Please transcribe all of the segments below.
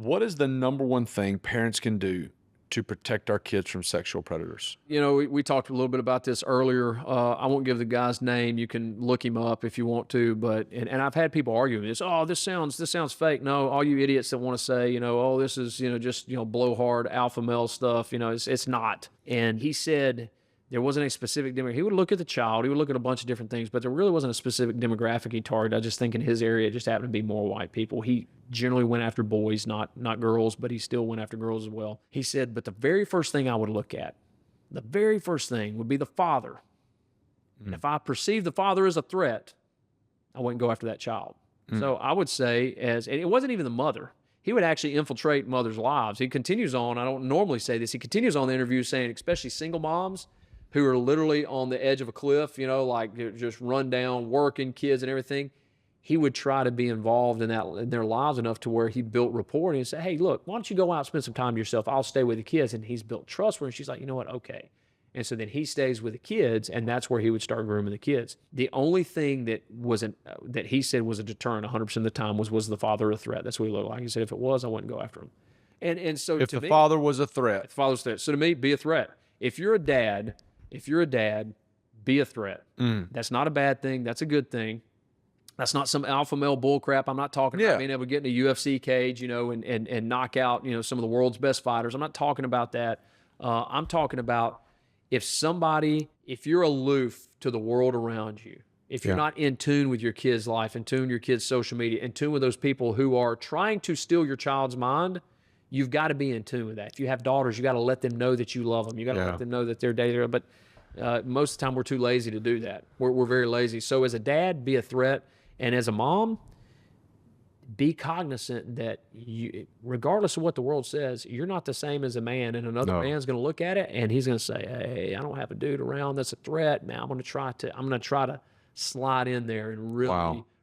What is the number one thing parents can do to protect our kids from sexual predators? You know, we talked a little bit about this earlier. I won't give the guy's name. You can look him up if you want to. But and I've had people arguing this. Oh, this sounds fake. No, all you idiots that want to say, oh, this is just blowhard alpha male stuff. It's not. And he said there wasn't a specific demographic. He would look at the child. He would look at a bunch of different things, but there really wasn't a specific demographic he targeted. I just think in his area, it just happened to be more white people. He generally went after boys, not girls, but he still went after girls as well. He said, but the very first thing I would look at, the very first thing would be the father. And if I perceive the father as a threat, I wouldn't go after that child. So I would say, and it wasn't even the mother. He would actually infiltrate mothers' lives. He continues on, I don't normally say this, he continues on the interview saying, especially single moms who are literally on the edge of a cliff, like just run down, working, kids and everything. He would try to be involved in their lives enough to where he built rapport, and he'd say, hey, look, why don't you go out and spend some time to yourself? I'll stay with the kids. And he's built trust with her. And she's like, you know what? Okay. And so then he stays with the kids, and that's where he would start grooming the kids. The only thing that that he said was a deterrent 100% of the time was the father a threat. That's what he looked like. He said, if it was, I wouldn't go after him. And so If to the me, father was a threat. if the father's a threat. So to me, be a threat. If you're a dad, be a threat. That's not a bad thing. That's a good thing. That's not some alpha male bull crap. I'm not talking about being able to get in a UFC cage, and knock out, some of the world's best fighters. I'm not talking about that. I'm talking about if you're aloof to the world around you, if you're not in tune with your kid's life, in tune with your kid's social media, in tune with those people who are trying to steal your child's mind, you've got to be in tune with that. If you have daughters, you got to let them know that you love them. You got to let them know that they're dating. But most of the time, we're too lazy to do that. We're very lazy. So as a dad, be a threat. And as a mom, be cognizant that regardless of what the world says, you're not the same as a man, and another man's going to look at it and he's going to say, "Hey, I don't have a dude around that's a threat. Man, I'm going to try to slide in there and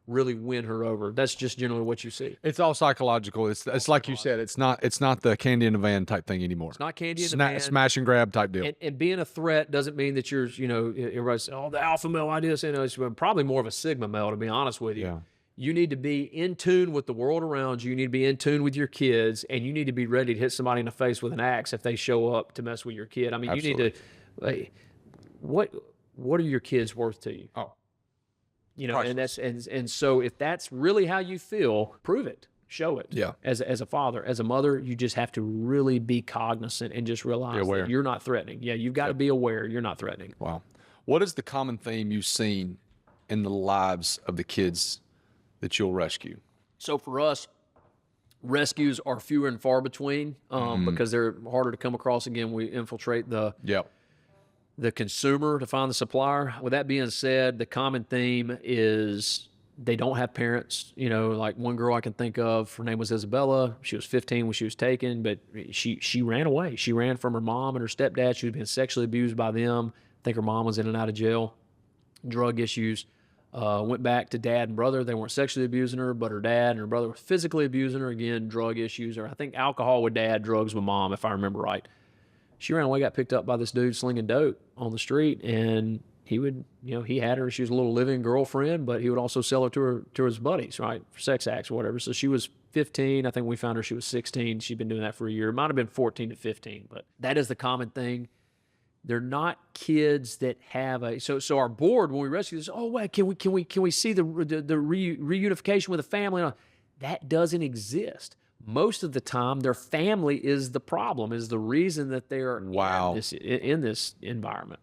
really win her over." That's just generally what you see. It's all psychological. It's like you said. It's not the candy in the van type thing anymore. It's not candy in the van. Smash and grab type deal. And being a threat doesn't mean that you're, everybody's, oh, the alpha male idea. It's probably more of a sigma male, to be honest with you. Yeah. You need to be in tune with the world around you. You need to be in tune with your kids, and you need to be ready to hit somebody in the face with an axe if they show up to mess with your kid. I mean, Absolutely. you need to, what are your kids worth to you? Oh, And so if that's really how you feel, prove it, show it. Yeah. As a father, as a mother, you just have to really be cognizant and just realize that you're not threatening. Yeah, you've got to be aware you're not threatening. Wow. What is the common theme you've seen in the lives of the kids that you'll rescue? So for us, rescues are fewer and far between because they're harder to come across. Again, we infiltrate the consumer to find the supplier. With that being said, the common theme is they don't have parents. Like one girl I can think of, her name was Isabella. She was 15 when she was taken, but she ran away. She ran from her mom and her stepdad. She was being sexually abused by them. I think her mom was in and out of jail, drug issues. Went back to dad and brother. They weren't sexually abusing her, but her dad and her brother were physically abusing her. Again, drug issues, or I think alcohol with dad, drugs with mom, if I remember right. She ran away, got picked up by this dude slinging dope on the street, and he would, he had her. She was a little living girlfriend, but he would also sell her to his buddies, right, for sex acts or whatever. So she was 15. I think when we found her, she was 16. She'd been doing that for a year. It might have been 14 to 15, but that is the common thing. They're not kids that have so our board when we rescue this. Oh wait, can we see the reunification with a family? That doesn't exist. Most of the time, their family is the problem, is the reason that they are in this environment.